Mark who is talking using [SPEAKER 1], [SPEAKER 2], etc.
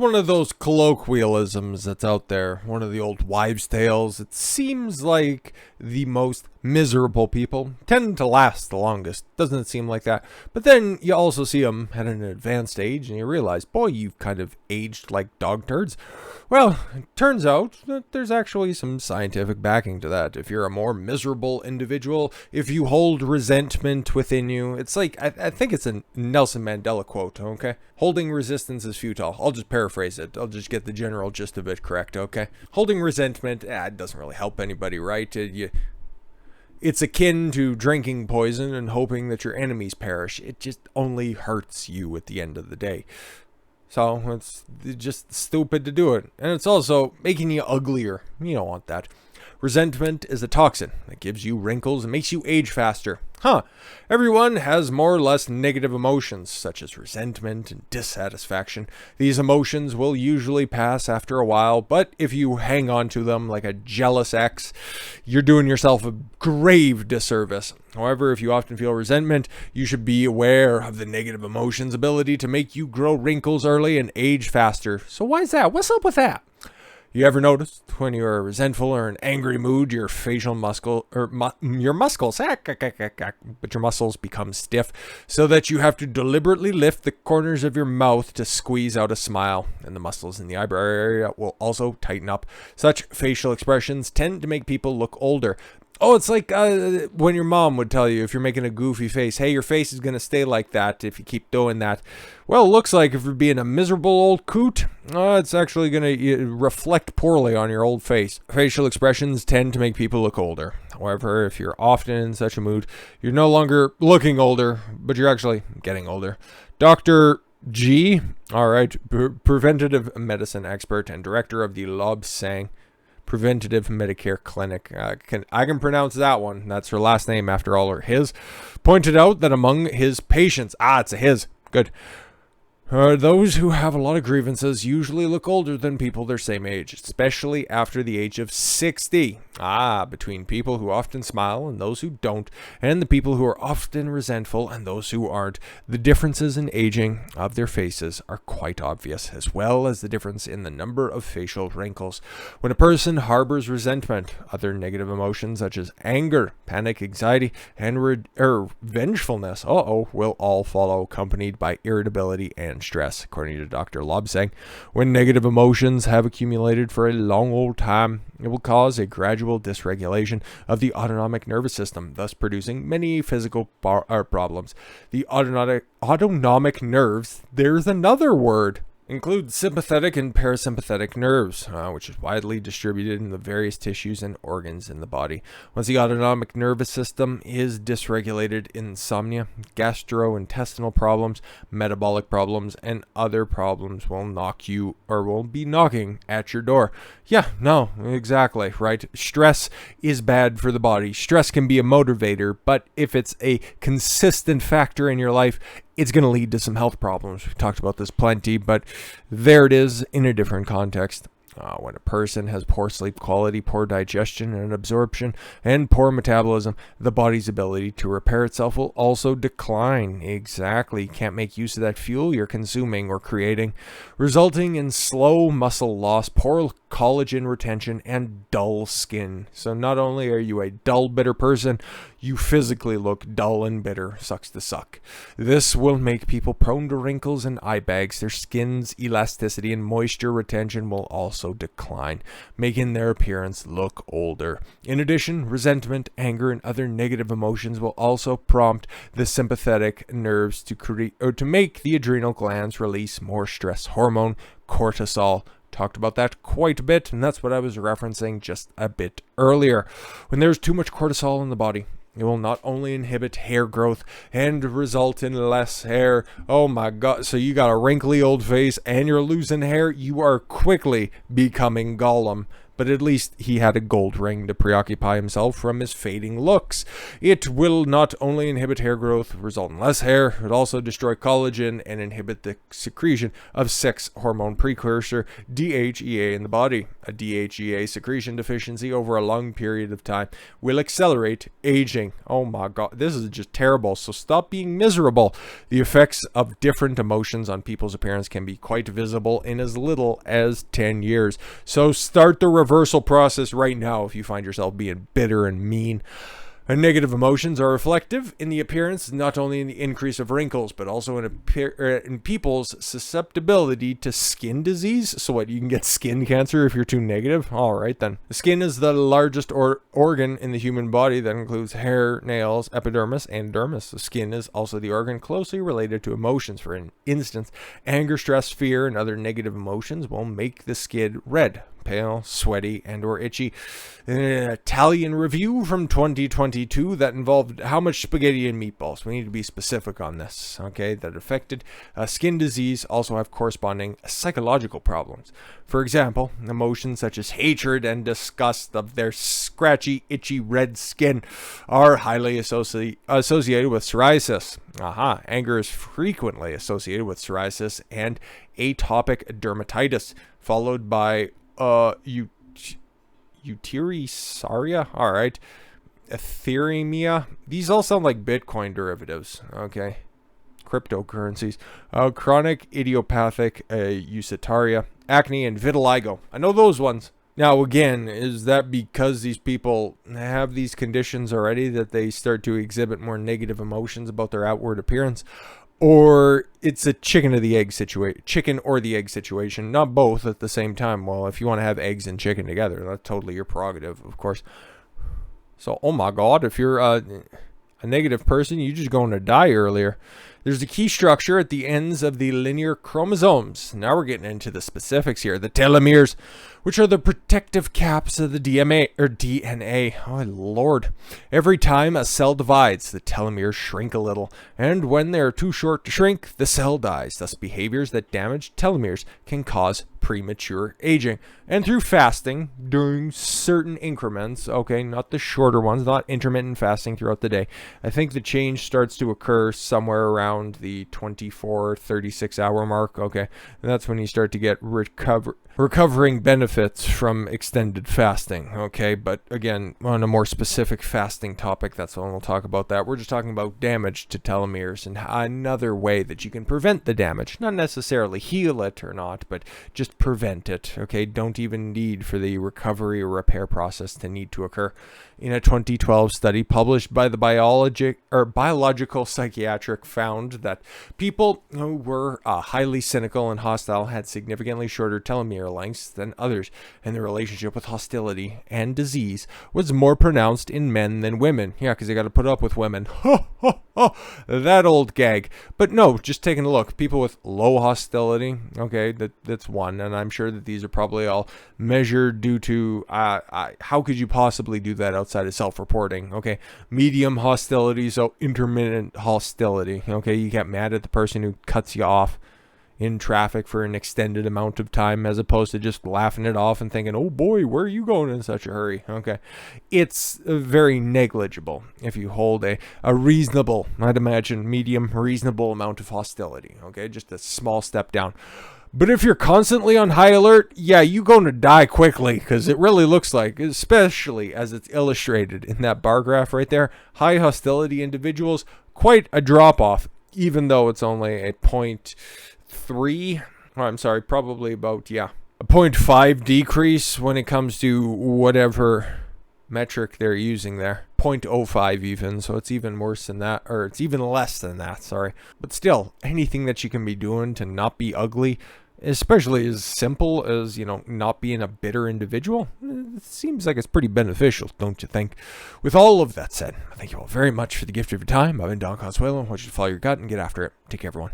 [SPEAKER 1] One of those colloquialisms that's out there, one of the old wives' tales. It seems like the most miserable people tend to last the longest. Doesn't it seem like that? But then you also see them at an advanced age and you realize, boy, you've kind of aged like dog turds. Well, it turns out that there's actually some scientific backing to that. If you're a more miserable individual, if you hold resentment within you, it's like, I think it's a Nelson Mandela quote, okay? Holding resistance is futile. I'll just paraphrase it. I'll just get the general gist of it correct, okay? Holding resentment, it doesn't really help anybody, right? It's akin to drinking poison and hoping that your enemies perish. It just only hurts you at the end of the day. So it's just stupid to do it. And it's also making you uglier. You don't want that. Resentment is a toxin that gives you wrinkles and makes you age faster. Everyone has more or less negative emotions, such as resentment and dissatisfaction. These emotions will usually pass after a while, but if you hang on to them like a jealous ex, you're doing yourself a grave disservice. However, if you often feel resentment, you should be aware of the negative emotions' ability to make you grow wrinkles early and age faster. So why is that? What's up with that? You ever noticed when you're resentful or in an angry mood, your facial muscle or your muscles, but your muscles become stiff so that you have to deliberately lift the corners of your mouth to squeeze out a smile, and the muscles in the eyebrow area will also tighten up. Such facial expressions tend to make people look older. Oh, it's like when your mom would tell you if you're making a goofy face, hey, your face is going to stay like that if you keep doing that. Well, it looks like if you're being a miserable old coot, it's actually going to reflect poorly on your old face. Facial expressions tend to make people look older. However, if you're often in such a mood, you're no longer looking older, but you're actually getting older. Dr. G, all right, preventative medicine expert and director of the Lobsang Preventative Medicare Clinic. I can pronounce that one. That's her last name after all, or his. Pointed out that among his patients, it's a his. Good. Those who have a lot of grievances usually look older than people their same age, especially after the age of 60. Between people who often smile and those who don't, and the people who are often resentful and those who aren't, the differences in aging of their faces are quite obvious, as well as the difference in the number of facial wrinkles. When a person harbors resentment, other negative emotions such as anger, panic, anxiety, and vengefulness, will all follow, accompanied by irritability and stress, according to Dr. Lobsang. When negative emotions have accumulated for a long old time, it will cause a gradual dysregulation of the autonomic nervous system, thus producing many physical problems. The autonomic nerves, there's another word, include sympathetic and parasympathetic nerves, which is widely distributed in the various tissues and organs in the body. Once the autonomic nervous system is dysregulated, insomnia, gastrointestinal problems, metabolic problems, and other problems will be knocking at your door. Yeah, no, exactly, right? Stress is bad for the body. Stress can be a motivator, but if it's a consistent factor in your life, it's going to lead to some health problems. We've talked about this plenty, but there it is in a different context. When a person has poor sleep quality, poor digestion and absorption, and poor metabolism, the body's ability to repair itself will also decline. Exactly. You can't make use of that fuel you're consuming or creating, resulting in slow muscle loss, poor collagen retention, and dull skin. So not only are you a dull, bitter person, you physically look dull and bitter. Sucks to suck. This will make people prone to wrinkles and eye bags. Their skin's elasticity and moisture retention will also decline, making their appearance look older. In addition, resentment, anger, and other negative emotions will also prompt the sympathetic nerves to make the adrenal glands release more stress hormone, cortisol. Talked about that quite a bit, and that's what I was referencing just a bit earlier. When there's too much cortisol in the body, it will not only inhibit hair growth and result in less hair. Oh my God. So you got a wrinkly old face and you're losing hair. You are quickly becoming Gollum. but at least he had a gold ring to preoccupy himself from his fading looks. It will not only inhibit hair growth, result in less hair, it also destroy collagen and inhibit the secretion of sex hormone precursor DHEA in the body. A DHEA secretion deficiency over a long period of time will accelerate aging. Oh my god, this is just terrible. So stop being miserable. The effects of different emotions on people's appearance can be quite visible in as little as 10 years. So start the reversal process right now if you find yourself being bitter and mean. And negative emotions are reflective in the appearance, not only in the increase of wrinkles, but also in people's susceptibility to skin disease. So what, you can get skin cancer if you're too negative? All right then. The skin is the largest organ in the human body that includes hair, nails, epidermis, and dermis. The skin is also the organ closely related to emotions. For instance, anger, stress, fear, and other negative emotions will make the skin red, pale, sweaty, and or itchy. An Italian review from 2022 that involved how much spaghetti and meatballs. We need to be specific on this, okay? That affected skin disease also have corresponding psychological problems. For example, emotions such as hatred and disgust of their scratchy, itchy red skin are highly associated with psoriasis. Anger is frequently associated with psoriasis and atopic dermatitis, followed by urticaria, all right, etherimia. These all sound like Bitcoin derivatives, okay? Cryptocurrencies, chronic idiopathic urticaria, acne, and vitiligo. I know those ones. Now, again, is that because these people have these conditions already that they start to exhibit more negative emotions about their outward appearance? Or it's a chicken or the egg situation, not both at the same time. Well, if you want to have eggs and chicken together, that's totally your prerogative, of course. So, oh my god, if you're a negative person, you're just going to die earlier. There's a key structure at the ends of the linear chromosomes. Now we're getting into the specifics here. The telomeres, which are the protective caps of the DNA. Oh, Lord. Every time a cell divides, the telomeres shrink a little. And when they're too short to shrink, the cell dies. Thus, behaviors that damage telomeres can cause premature aging. And through fasting, during certain increments, okay, not the shorter ones, not intermittent fasting throughout the day, I think the change starts to occur somewhere around the 36 hour mark, okay, and that's when you start to get recovering benefits from extended fasting, okay? But again, on a more specific fasting topic, that's when we'll talk about that. We're just talking about damage to telomeres and another way that you can prevent the damage, not necessarily heal it or not, but just prevent it, okay? Don't even need for the recovery or repair process to need to occur. In a 2012 study published by the Biological Psychiatric found that people who were highly cynical and hostile had significantly shorter telomere lengths than others, and the relationship with hostility and disease was more pronounced in men than women. Yeah, because they got to put up with women. That old gag. But no, just taking a look. People with low hostility, okay, that's one, and I'm sure that these are probably all measured due to how could you possibly do that outside of self-reporting, okay? Medium hostility, so intermittent hostility, okay? You get mad at the person who cuts you off in traffic for an extended amount of time as opposed to just laughing it off and thinking, oh boy, where are you going in such a hurry? Okay, it's very negligible if you hold a reasonable, I'd imagine medium reasonable amount of hostility, okay? Just a small step down. But if you're constantly on high alert, yeah, you're going to die quickly, because it really looks like, especially as it's illustrated in that bar graph right there, high hostility individuals, quite a drop-off, even though it's only a 0.3, or I'm sorry, probably about, a 0.5 decrease when it comes to whatever metric they're using there. 0.05 even, so it's even worse than that, or it's even less than that, sorry. But still, anything that you can be doing to not be ugly, especially as simple as, not being a bitter individual, it seems like it's pretty beneficial, don't you think? With all of that said, thank you all very much for the gift of your time. I've been Don Consuelo. I want you to follow your gut and get after it. Take care, everyone.